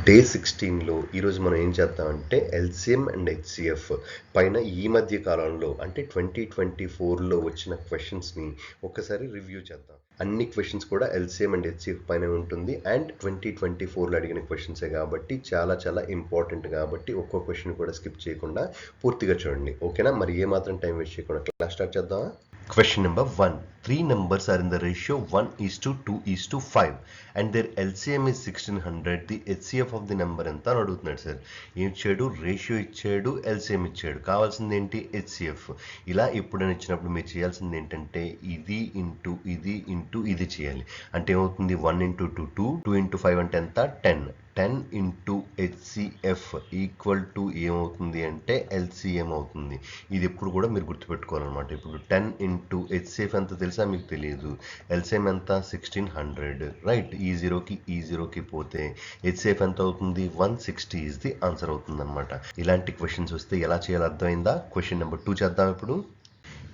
Day 16లో ఈరోజు మనం ఏం చేద్దామంటే ఎల్సిఎం అండ్ హెచ్సిఎఫ్ పైన ఈ మధ్య కాలంలో అంటే 2024లో వచ్చిన క్వశ్చన్స్ని ఒకసారి రివ్యూ చేద్దాం. అన్ని క్వశ్చన్స్ కూడా ఎల్సిఎం అండ్ హెచ్సిఎఫ్ పైన ఉంటుంది అండ్ 2024లో అడిగిన క్వశ్చన్సే కాబట్టి చాలా చాలా ఇంపార్టెంట్ కాబట్టి ఒక్కో క్వశ్చన్ కూడా స్కిప్ చేయకుండా పూర్తిగా చూడండి. ఓకేనా? మరి ఏమాత్రం టైం వేస్ట్ చేయకుండా క్లాస్ స్టార్ట్ చేద్దామా? Question number 1. Three numbers are in the ratio 1:2:5 and their LCM is 1600. The HCF of the number ఎంత అని అడుగుతున్నాడు సార్. ఏం ఇచ్చాడు? రేషియో ఇచ్చాడు, ఎల్సిఎం ఇచ్చాడు. కావాల్సింది ఏంటి? హెచ్సిఎఫ్. ఇలా ఎప్పుడైనా ఇచ్చినప్పుడు మీరు చేయాల్సింది ఏంటంటే ఇది ఇంటూ ఇది ఇంటూ ఇది చేయాలి. అంటే ఏమవుతుంది? 1 × 2 2, 2 × 5 అంటే ఎంత? 10. 10 ఇంటూ హెచ్సిఎఫ్ ఈక్వల్ టు ఏమవుతుంది అంటే ఎల్సిఎం అవుతుంది. ఇది ఎప్పుడు కూడా మీరు గుర్తుపెట్టుకోవాలన్నమాట. ఇప్పుడు 10 ఇంటూ హెచ్సిఎఫ్ ఎంత తెలుసా? మీకు తెలియదు. ఎల్సిఎం ఎంత? 1600. రైట్. ఈ జీరోకి పోతే హెచ్సిఎఫ్ ఎంత అవుతుంది? 160 ఈజ్ ది ఆన్సర్ అవుతుంది అనమాట. ఇలాంటి క్వశ్చన్స్ వస్తే ఎలా చేయాలో అర్థమైందా? క్వశ్చన్ నెంబర్ 2 చేద్దాం ఇప్పుడు.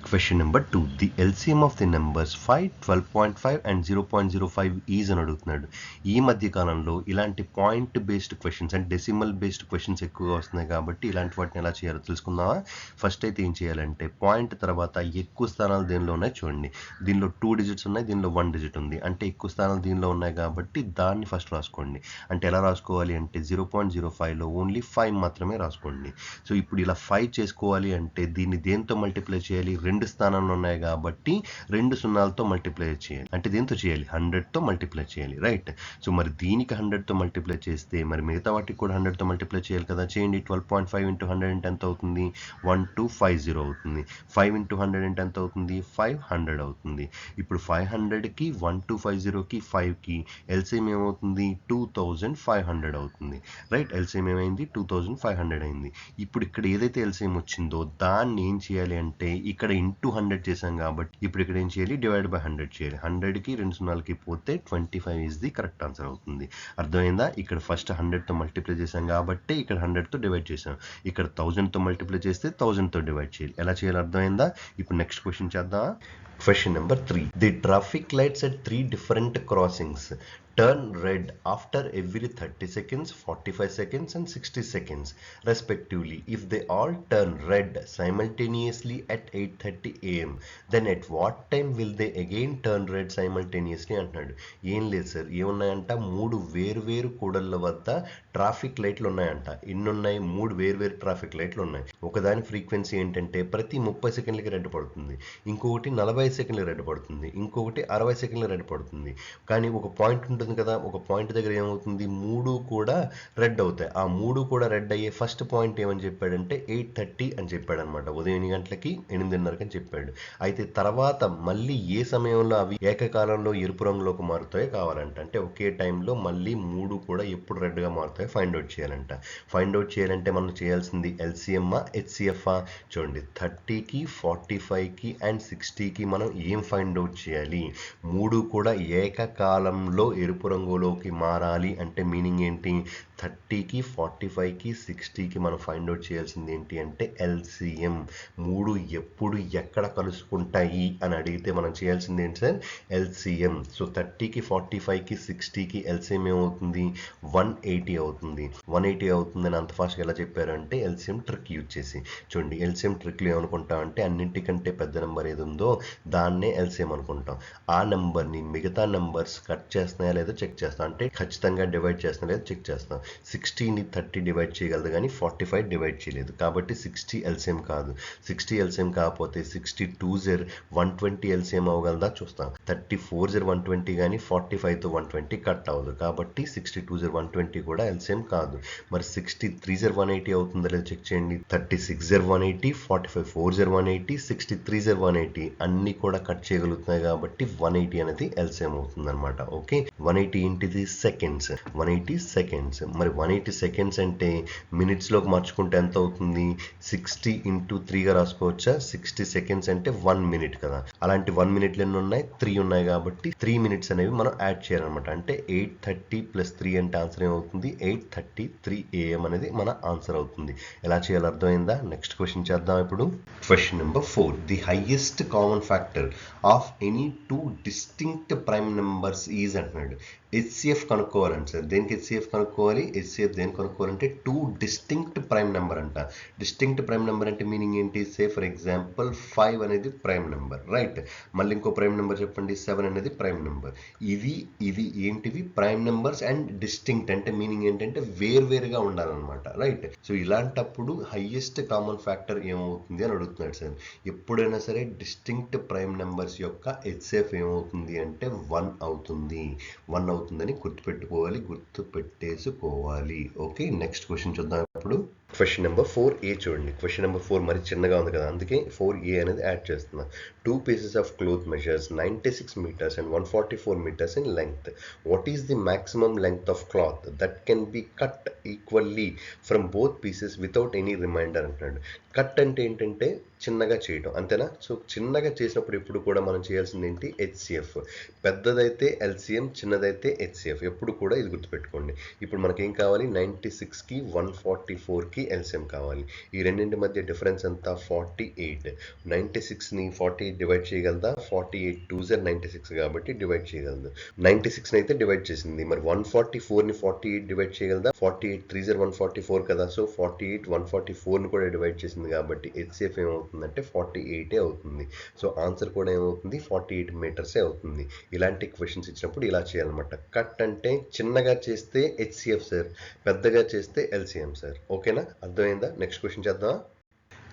Question number 2. The LCM of the numbers 5, 12.5 and 0.05 is అని అడుగుతున్నాడు. ఈ మధ్య కాలంలో ఇలాంటి point based questions and decimal based questions ఎక్కువగా వస్తున్నాయి కాబట్టి ఇలాంటి వాటిని ఎలా చేయాలో తెలుసుకుందామా? ఫస్ట్ అయితే ఏం చేయాలంటే పాయింట్ తర్వాత ఎక్కువ స్థానాలు దేనిలో ఉన్నాయి చూడండి. దీనిలో 2 డిజిట్స్ ఉన్నాయి, దీనిలో 1 డిజిట్ ఉంది. అంటే ఎక్కువ స్థానాలు దీనిలో ఉన్నాయి కాబట్టి దాన్ని ఫస్ట్ రాసుకోండి. అంటే ఎలా రాసుకోవాలి అంటే 0.05లో ఓన్లీ 5 మాత్రమే రాసుకోండి. సో ఇప్పుడు ఇలా 5 చేసుకోవాలి అంటే దీన్ని దేంతో మల్టిప్లై చేయాలి? 2 స్థానాలు ఉన్నాయి కాబట్టి 2 సున్నాలతో మల్టిప్లై చేయాలి. అంటే దేంతో చేయాలి? 100తో మల్టిప్లై చేయాలి. రైట్. సో మరి దీనికి 100తో మల్టిప్లై చేస్తే మరి మిగతా వాటికి కూడా 100తో మల్టిప్లై చేయాలి కదా. చేయండి. 12.5 × 100 అంటే ఎంత అవుతుంది? 1250 అవుతుంది. 5 × 100 అంటే ఎంత అవుతుంది? 500 అవుతుంది. ఇప్పుడు 500కి 1250కి 5కి ఎల్సిఎం ఏమవుతుంది? 2500 అవుతుంది. రైట్. ఎల్సిఎం ఏమైంది? 2500 అయింది. ఇప్పుడు ఇక్కడ ఏదైతే ఎల్సిఎం వచ్చిందో దాన్ని ఏం చేయాలి అంటే ఇక్కడ ఇంటూ 100 చేసాం కాబట్టి ఇప్పుడు ఇక్కడ ఏం చేయాలి? డివైడ్ బై 100 చేయాలి. 100కి 2 సున్నాలకి పోతే 25 ఈజ్ ది కరెక్ట్ ఆన్సర్ అవుతుంది. అర్థమైందా? ఇక్కడ ఫస్ట్ 100తో మల్టిప్లై చేసాం కాబట్టి ఇక్కడ 100తో డివైడ్ చేసాం. ఇక్కడ 1000తో మల్టిప్లై చేస్తే 1000తో డివైడ్ చేయాలి. ఎలా చేయాలి అర్థమైందా? ఇప్పుడు నెక్స్ట్ క్వశ్చన్ చేద్దామా? Question number 3. The traffic lights at 3 different crossings turn red after every 30 seconds, 45 seconds and 60 seconds respectively. If they all turn red simultaneously at 8:30 am, then at what time will they again turn red simultaneously అంటున్నాడు. ఏం లేదు sir, ఏమున్నాయంట? 3 వేరు కూడళ్ళ వద్ద traffic లైట్లు ఉన్నాయంట. ఎన్నున్నాయి? 3 వేరు traffic లైట్లు ఉన్నాయి. ఒకదాని ఫ్రీక్వెన్సీ ఏంటంటే ప్రతి 30 సెకండ్లకి రెడ్ పడుతుంది, ఇంకొకటి 40 సెకండ్లకి రెడ్ పడుతుంది, ఇంకొకటి 60 సెకండ్లకి రెడ్ పడుతుంది. కానీ ఒక పాయింట్ ఉంటుంది కదా, ఒక పాయింట్ దగ్గర ఏమవుతుంది? 3 కూడా రెడ్ అవుతాయి. ఆ 3 కూడా రెడ్ అయ్యే ఫస్ట్ పాయింట్ ఏమని చెప్పాడంటే 8:30 అని చెప్పాడు అనమాట. ఉదయం 8 గంటలకి 8:30 అని చెప్పాడు. అయితే తర్వాత మళ్ళీ ఏ సమయంలో అవి ఏకకాలంలో ఎరుపు రంగులోకి మారుతాయో కావాలంట. అంటే ఒకే టైంలో మళ్ళీ 3 కూడా ఎప్పుడు రెడ్గా మారుతాయో ఫైండ్ అవుట్ చేయాలంట. ఫైండ్ అవుట్ చేయాలంటే మనం చేయాల్సింది ఎల్సిఎమ్మా హెచ్సిఎఫ్ఆ? చూడండి, 30కి 45కి అండ్ 60కి మనం ఏం ఫైండ్ అవుట్ చేయాలి? 3 కూడా ఏకకాలంలో ఎరుపు రంగులోకి మారాలి అంటే మీనింగ్ ఏంటి? 30కి 45కి 60కి మనం ఫైండ్ అవుట్ చేయాల్సింది ఏంటి అంటే ఎల్సిఎం. 3 ఎప్పుడు ఎక్కడ కలుసుకుంటాయి అని అడిగితే మనం చేయాల్సింది ఏంటి సార్? ఎల్సిఎం. సో 30కి 45కి 60కి ఎల్సిఎం ఏమవుతుంది? 180 అవుతుంది. 180 అవుతుందని అంత ఫాస్ట్గా ఎలా చెప్పారు అంటే ఎల్సిఎం ట్రిక్ యూజ్ చేసి. చూడండి, ఎల్సిఎం ట్రిక్లో ఏమనుకుంటాం అంటే అన్నింటికంటే పెద్ద నెంబర్ ఏది ఉందో దాన్నే ఎల్సిఎం అనుకుంటాం. ఆ నెంబర్ని మిగతా నెంబర్స్ కట్ చేస్తున్నాయా లేదా చెక్ చేస్తాం. అంటే ఖచ్చితంగా డివైడ్ చేస్తున్నా లేదా చెక్ చేస్తాం. 60ని 30 డివైడ్ చేయగలదు కానీ 45 డివైడ్ చేయలేదు కాబట్టి 60 ఎల్సిఎం కాదు. 60 ఎల్సిఎం కాకపోతే 60 2s 120 ఎల్సిఎం అవ్వగలదా చూస్తాం. 34s 120 కానీ 45తో 120 కట్ అవ్వదు కాబట్టి 60 2s 120 కూడా ఎల్సిఎం కాదు. మరి 63s 180 అవుతుందా లేదా చెక్ చేయండి. 36s 180, 45 4s 180, 63s 180 అన్ని కూడా కట్ చేయగలుగుతున్నాయి కాబట్టి 180 అనేది ఎల్సిఎం అవుతుంది అనమాట. ఓకే, 180 ఏంటిది? సెకండ్స్. 180 సెకండ్స్. మరి 180 సెకండ్స్ అంటే మినిట్స్లోకి మార్చుకుంటే ఎంత అవుతుంది? 60 × 3గా రాసుకోవచ్చా? 60 సెకండ్స్ అంటే 1 మినిట్ కదా. అలాంటి 1 మినిట్లు ఎన్ని ఉన్నాయి? 3 ఉన్నాయి కాబట్టి 3 మినిట్స్ అనేవి మనం యాడ్ చేయాలన్నమాట. అంటే 8:30 + 3 అంటే ఆన్సర్ ఏమవుతుంది? 8:33 AM అనేది మన ఆన్సర్ అవుతుంది. ఎలా చేయాలో అర్థమైందా? నెక్స్ట్ క్వశ్చన్ చేద్దాం ఇప్పుడు. Question number 4. The highest common factor of any 2 distinct prime numbers is అంటున్నాడు. హెచ్సిఎఫ్ కనుక్కోవాలండి సార్. దేనికి హెచ్సిఎఫ్ కనుక్కోవాలి? హెచ్సిఎఫ్ దేనికి కనుక్కోవాలంటే 2 డిస్టింక్ట్ ప్రైమ్ నెంబర్ అంట. డిస్టింక్ట్ ప్రైమ్ నెంబర్ అంటే మీనింగ్ ఏంటి? సే ఫర్ ఎగ్జాంపుల్ 5 అనేది ప్రైమ్ నెంబర్, రైట్? మళ్ళీ ఇంకో ప్రైమ్ నెంబర్ చెప్పండి, 7 అనేది ప్రైమ్ నెంబర్. ఇది ఏంటివి? ప్రైమ్ నెంబర్స్ అండ్ డిస్టింక్ట్ అంటే మీనింగ్ ఏంటంటే వేర్వేరుగా ఉండాలన్నమాట, రైట్? సో ఇలాంటప్పుడు హైయెస్ట్ కామన్ ఫ్యాక్టర్ ఏమవుతుంది అని అడుగుతున్నాడు సార్. ఎప్పుడైనా సరే డిస్టింక్ట్ ప్రైమ్ నెంబర్స్ యొక్క హెచ్సిఎఫ్ ఏమవుతుంది అంటే 1 అవుతుంది. 1 అవుతుందని గుర్తుపెట్టుకోవాలి, గుర్తుపెట్టేసుకోవాలి. ఓకే, నెక్స్ట్ క్వశ్చన్ చూద్దాం ఇప్పుడు. క్వశ్చన్ నెంబర్ 4A చూడండి. క్వశ్చన్ నెంబర్ 4 మరి చిన్నగా ఉంది కదా, అందుకే 4A అనేది యాడ్ చేస్తున్నా. 2 pieces of cloth measures 96 meters and 144 meters in length. What is the maximum length of cloth that can be cut equally from both pieces without any remainder అంటున్నాడు. Cut అంటే ఏంటంటే చిన్నగా చేయడం, అంతేనా? సో చిన్నగా చేసినప్పుడు ఎప్పుడు కూడా మనం చేయాల్సింది ఏంటి? హెచ్సిఎఫ్. పెద్దదైతే ఎల్సిఎం, చిన్నదైతే హెచ్సిఎఫ్. ఎప్పుడు కూడా ఇది గుర్తుపెట్టుకోండి. ఇప్పుడు మనకేం కావాలి? 96కి 144కి ఎల్సిఎం కావాలి. ఈ రెండింటి మధ్య డిఫరెన్స్ ఎంత? 48. 96ని 48 డివైడ్ చేయగలదా? 48 2s 96 కాబట్టి డివైడ్ చేయగలదు. 96ని అయితే డివైడ్ చేసింది. మరి 144ని 48 డివైడ్ చేయగలదా? 48 3s 144 కదా. సో 48 144ని కూడా డివైడ్ చేసింది కాబట్టి హెచ్సిఎఫ్ ఏమవుతుందంటే 48 అవుతుంది. సో ఆన్సర్ కూడా ఏమవుతుంది? 48 మీటర్సే అవుతుంది. ఇలాంటి క్వశ్చన్స్ ఇచ్చినప్పుడు ఇలా చేయాలన్నమాట. కట్ అంటే చిన్నగా చేస్తే హెచ్సిఎఫ్ సార్, పెద్దగా చేస్తే ఎల్సిఎం సార్. ఓకేనా? అర్థమైందా? నెక్స్ట్ క్వశ్చన్ చేద్దాం.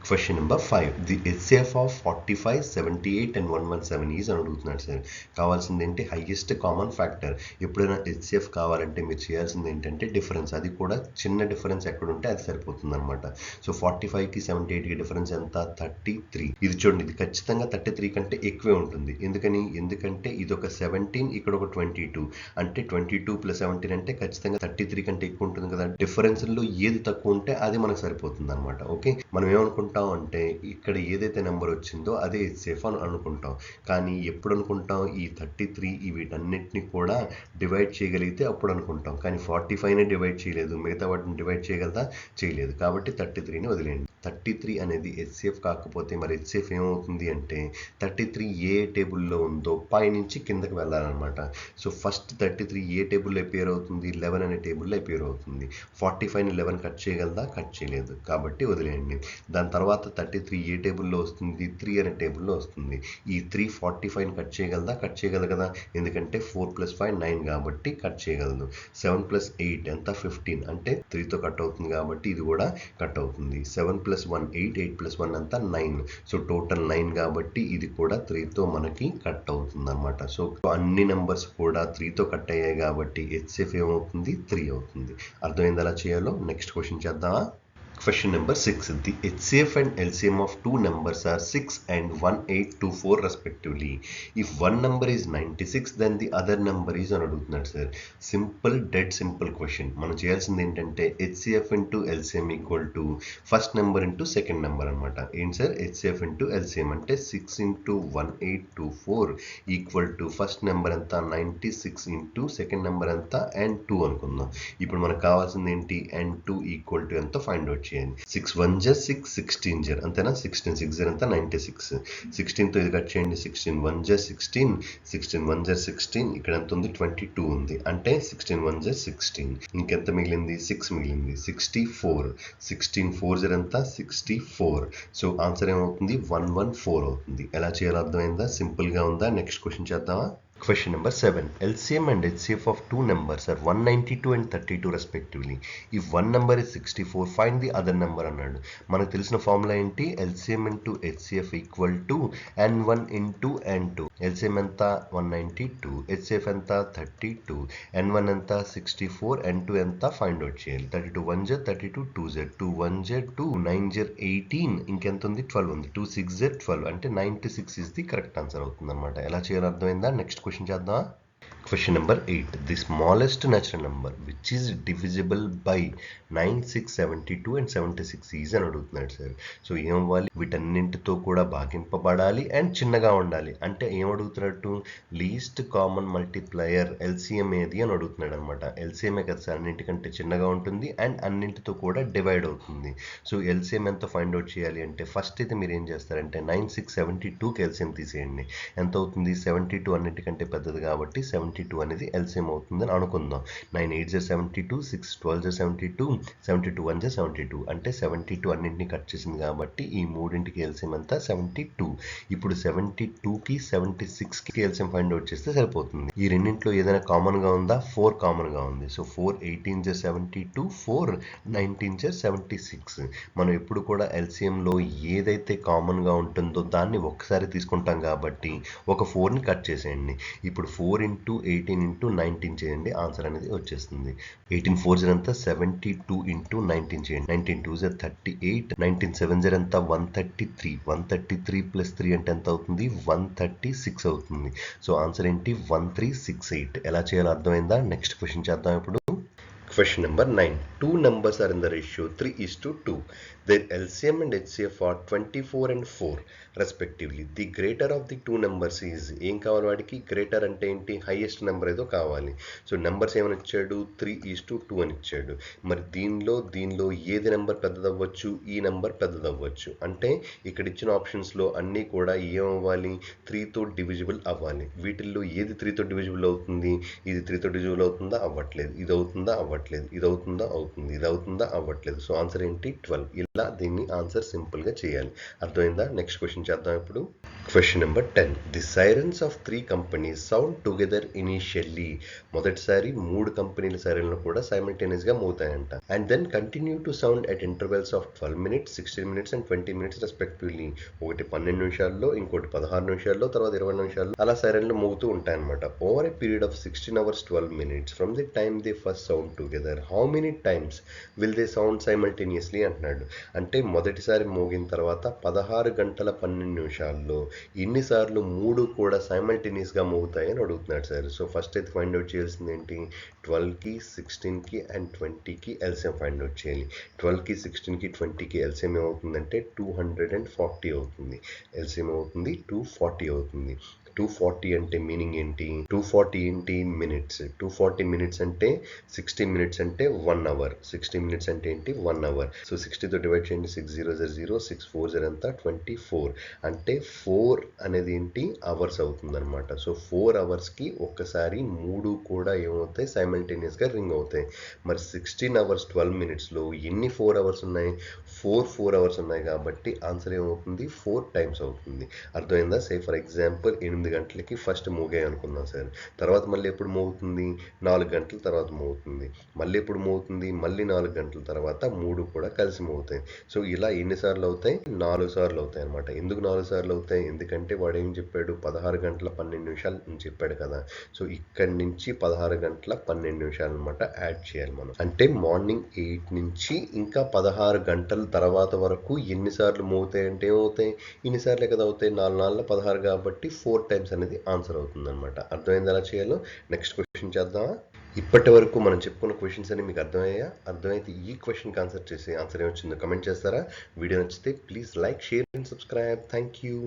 Question number 5. The HCF of 45, 78 and 117 is అని అడుగుతున్నాడు సార్. కావాల్సింది ఏంటి? Highest common factor. ఎప్పుడైనా హెచ్సిఎఫ్ కావాలంటే మీరు చేయాల్సింది ఏంటంటే డిఫరెన్స్, అది కూడా చిన్న డిఫరెన్స్ ఎక్కడ ఉంటే అది సరిపోతుంది అనమాట. సో 45కి 78కి డిఫరెన్స్ ఎంత? 33. ఇది చూడండి, ఇది ఖచ్చితంగా 33 కంటే ఎక్కువే ఉంటుంది. ఎందుకంటే ఇది ఒక 17, ఇక్కడ ఒక 22, అంటే 22 + 17 అంటే ఖచ్చితంగా 33 కంటే ఎక్కువ ఉంటుంది కదా. డిఫరెన్స్లో ఏది తక్కువ ఉంటే అది మనకు సరిపోతుంది అనమాట. ఓకే, మనం ఏమనుకుంటాం అంటే ఇక్కడ ఏదైతే నెంబర్ వచ్చిందో అదే హెచ్సిఎఫ్ అని అనుకుంటాం. కానీ ఎప్పుడు అనుకుంటాం? ఈ 33 వీటన్నిటిని కూడా డివైడ్ చేయగలిగితే అప్పుడు అనుకుంటాం. కానీ 45ని డివైడ్ చేయలేదు, మిగతా వాటిని డివైడ్ చేయగలదా? చేయలేదు. కాబట్టి 33ని వదిలేయండి. 33 అనేది హెచ్సిఎఫ్ కాకపోతే మరి హెచ్సిఎఫ్ ఏమవుతుంది అంటే 33 ఏ టేబుల్లో ఉందో పైనుంచి కిందకి వెళ్ళాలన్నమాట. సో ఫస్ట్ 33 ఏ టేబుల్లో అపియర్ అవుతుంది? 11 అనే టేబుల్లో అపియర్ అవుతుంది. 45ని 11 కట్ చేయగలదా? కట్ చేయలేదు, కాబట్టి వదిలేయండి. దాని తర్వాత 33 ఏ టేబుల్లో వస్తుంది? 3 అనే టేబుల్లో వస్తుంది. ఈ 3 45ని కట్ చేయగలదా? కట్ చేయగలదు కదా, ఎందుకంటే 4 + 5 9 కాబట్టి కట్ చేయగలదు. 7 + 8 ఎంత? 15, అంటే 3తో కట్ అవుతుంది కాబట్టి ఇది కూడా కట్ అవుతుంది. 7 + 1 8, 8 + 1 అంతా 9. సో టోటల్ 9 కాబట్టి ఇది కూడా 3తో మనకి కట్ అవుతుంది అనమాట. సో అన్ని నెంబర్స్ కూడా 3తో కట్ అయ్యాయి కాబట్టి హెచ్సిఎఫ్ ఏమవుతుంది? 3 అవుతుంది. అర్థమైంది ఎలా చేయాలో? నెక్స్ట్ క్వశ్చన్ చేద్దామా? Question number 6. The HCF and LCM of two numbers are 6 and 1824 respectively. If one number is 96, then the other number is అని అడుగుతున్నాడు sir. Simple, dead simple question. మనం చేయాల్సింది ఏంటంటే HCF into LCM equal to first number into second number అనమాట. ఏంటి sir? HCF into LCM అంటే 6 into 1824 equal to first number ఎంత? 96 into second number ఎంత? and 2 అనుకుందాం. ఇప్పుడు మనకు కావాల్సింది ఏంటి? and 2 ఈక్వల్ టు ఎంత ఫైండ్ అవుట్ చేయండి. 6 1 6 16 జర్ అంతేనా? 16 6 జర్ అంతా 96. 16తో ఇది కట్ చేయండి. 16 1 16, 16 1 16, ఇక్కడ ఎంత ఉంది? 22 ఉంది, అంటే 16 1 16. ఇంకెంత మిగిలింది? 6 మిగిలింది. 64, 16 4 జర్ అంతా 64. సో ఆన్సర్ ఏమవుతుంది? 114 అవుతుంది. ఎలా చేయాలో అర్థమైందా? సింపుల్గా ఉందా? నెక్స్ట్ క్వశ్చన్ చేద్దామా? Question number 7. LCM and HCF of two numbers are 192 and 32 respectively. If one number is 64, find the other number అన్నాడు. మనకు తెలిసిన ఫార్ములా ఏంటి? LCM into HCF equal to N1 into N2. LCM ఎంత? 192, HCF ఎంత? 32, N1 ఎంత? 64, N2 ఎంత? Find out చేయాలి. 32 1 జర్ 32 2 జర్ 2 1 జర్ 2 9 జర్ 18, ఇంకెంత ఉంది? 12 ఉంది. 2 6 జర్ 12, అంటే 96 ఇస్ ది కరెక్ట్ ఆన్సర్ అవుతుంది అనమాట. ఎలా చేయాలో అర్థమైందా? నెక్స్ట్ క్వశ్చన్ చేద్దాం. Question number 8. The smallest natural number which is divisible by 9, 6, 72 and 76 is అని అడుగుతున్నాడు సార్. సో ఏమవ్వాలి? వీటన్నింటితో కూడా భాగింపబడాలి అండ్ చిన్నగా ఉండాలి. అంటే ఏమడుగుతున్నట్టు? లీస్ట్ కామన్ మల్టిప్లయర్ ఎల్సిఎం ఏది అని అడుగుతున్నాడు అనమాట. ఎల్సిఎంఏ కదా సార్, అన్నింటికంటే చిన్నగా ఉంటుంది అండ్ అన్నింటితో కూడా డివైడ్ అవుతుంది. సో ఎల్సిఎం ఎంత ఫైండ్ అవుట్ చేయాలి అంటే ఫస్ట్ అయితే మీరు ఏం చేస్తారంటే 9 6 72కి ఎల్సిఎం తీసేయండి. ఎంత అవుతుంది? 72 అన్నింటికంటే పెద్దది కాబట్టి 72 అనేది ఎల్సిఎం అవుతుందని అనుకుందాం. 9 8 72, 6 12 72, 72 1 72 అంటే 72 అన్నింటినీ కట్ చేసింది కాబట్టి ఈ మూడింటికి ఎల్సిఎం అంతా 72. ఇప్పుడు 72కి 76కి ఎల్సిఎం ఫైండ్ అవుట్ చేస్తే సరిపోతుంది. ఈ రెండింటిలో ఏదైనా కామన్ గా ఉందా? 4 కామన్ గా ఉంది. సో 4 18 72, 4 19 76. మనం ఎప్పుడు కూడా ఎల్సిఎం లో ఏదైతే కామన్ గా ఉంటుందో దాన్ని ఒక్కసారి తీసుకుంటాం కాబట్టి ఒక 4ని కట్ చేసేయండి. ఇప్పుడు 4 into 18 into 19 చేయండి, ఆన్సర్ అనేది వచ్చేస్తుంది. 18 4 అంతా 72 into 19 చేయండి. 19 2 38, 19 7 అంతా 133. 133 + 3 అంటే ఎంత అవుతుంది? 136 అవుతుంది. సో ఆన్సర్ ఏంటి? 1368. ఎలా చేయాలో అర్థమైందా? నెక్స్ట్ క్వశ్చన్ చేద్దాం ఇప్పుడు. Question number 9. Two numbers are in the ratio 3:2. Their LCM and HCF are 24 and 4 respectively. The greater of the two numbers is, ఏం కావాలి వాడికి? గ్రేటర్ అంటే ఏంటి? హైయెస్ట్ నెంబర్ ఏదో కావాలి. సో నెంబర్స్ ఏమని ఇచ్చాడు? 3:2 అని ఇచ్చాడు. మరి దీనిలో ఏది నెంబర్ పెద్దదవ్వచ్చు? ఈ నెంబర్ పెద్దదవ్వచ్చు. అంటే ఇక్కడ ఇచ్చిన ఆప్షన్స్లో అన్నీ కూడా ఏమవ్వాలి? 3తో డివిజిబుల్ అవ్వాలి. వీటిల్లో ఏది 3తో డివిజిబుల్ అవుతుంది? ఇది 3తో డివిజిబుల్ అవుతుందా? అవ్వట్లేదు. ఇది అవుతుందా? అవ్వట్లేదు. ఇది అవుతుందా? అవుతుంది. ఇది అవుతుందా? అవ్వట్లేదు. సో ఆన్సర్ ఏంటి? 12. ఇలా దీన్ని ఆన్సర్ సింపుల్ గా చేయాలి. అర్థమైందా? నెక్స్ట్ క్వశ్చన్ చేద్దాం ఇప్పుడు. Question number 10. The sirens of 3 companies sound together initially. మొదటిసారి 3 కంపెనీల సైరన్లు కూడా సైమల్టేనియస్ గా మోగుతాయంట. And then continue to sound at intervals of 12 minutes, 16 minutes and 20 minutes respectively. ఒకటి 12 నిమిషాల్లో, ఇంకోటి 16 నిమిషాల్లో, తర్వాత 20 నిమిషాల్లో అలా సైరన్లు మోగుతూ ఉంటాయన్నమాట. Over a period of 16 hours 12 minutes from the time they first sound together, how many times will they sound simultaneously అంటున్నాడు. అంటే మొదటిసారి మోగిన తర్వాత 16 గంటల 12 నిమిషాల్లో ఎన్నిసార్లు 3 కూడా సైమల్టేనియస్ గా మోగుతాయి అని అడుగుతున్నాడు సార్. సో ఫస్ట్ అయితే ఫైండ్ అవుట్ చేయాల్సింది ఏంటి? 12కి 16కి అండ్ 20కి ఎల్సిఎం ఫైండ్ అవుట్ చేయాలి. 12కి 16కి 20కి ఎల్సిఎం ఏమవుతుందంటే 240 అవుతుంది. ఎల్సిఎం అవుతుంది 240 అవుతుంది. 240 అంటే మీనింగ్ ఏంటి? 240 ఏంటి? మినిట్స్. 240 మినిట్స్ అంటే 60 మినిట్స్ అంటే 1 hour. 60 మినిట్స్ అంటే ఏంటి? 1 hour. సో 60తో డివైడ్ చేయండి. 6 0 0, 6 4 0 అంతా 24. అంటే 4 అనేది ఏంటి? అవర్స్ అవుతుంది అనమాట. సో 4 అవర్స్కి ఒక్కసారి 3 కూడా ఏమవుతాయి? సైమల్టేనియస్ గా రింగ్ అవుతాయి. మరి 16 hours 12 minutesలో ఎన్ని 4 hours ఉన్నాయి? 4 hours ఉన్నాయి కాబట్టి ఆన్సర్ ఏమవుతుంది? 4 times అవుతుంది. అర్థమైందా? సే ఫర్ ఎగ్జాంపుల్ 8 గంటలకి ఫస్ట్ మోగాయి అనుకుందాం సార్. తర్వాత మళ్ళీ ఎప్పుడు మోగుతుంది? 4 గంటల తర్వాత మోగుతుంది. మళ్ళీ ఎప్పుడు మోగుతుంది? మళ్ళీ 4 గంటల తర్వాత 3 కూడా కలిసి మోగుతాయి. సో ఇలా ఎన్నిసార్లు అవుతాయి? 4 సార్లు అవుతాయి అనమాట. ఎందుకు 4 సార్లు అవుతాయి? ఎందుకంటే వాడు ఏం చెప్పాడు? 16 గంటల 12 నిమిషాలు అని చెప్పాడు కదా. సో ఇక్కడి నుంచి 16 గంటల 12 నిమిషాలు అనమాట యాడ్ చేయాలి మనం. అంటే మార్నింగ్ 8 నుంచి ఇంకా 16 గంటల తర్వాత వరకు ఎన్నిసార్లు మోగుతాయి అంటే ఏమవుతాయి? ఇన్నిసార్లే కదా అవుతాయి. 4 4 16 కాబట్టి 4 times అనేది ఆన్సర్ అవుతుంది అనమాట. అర్థమైంది ఎలా చేయాలో? నెక్స్ట్ క్వశ్చన్ చేద్దామా? ఇప్పటి వరకు మనం చెప్పుకున్న క్వశ్చన్స్ అన్ని మీకు అర్థమయ్యా? అర్థమైతే ఈ క్వశ్చన్కి ఆన్సర్ చేసి ఆన్సర్ ఏమొచ్చిందో కమెంట్ చేస్తారా? వీడియో నచ్చితే please like, share and subscribe. Thank you.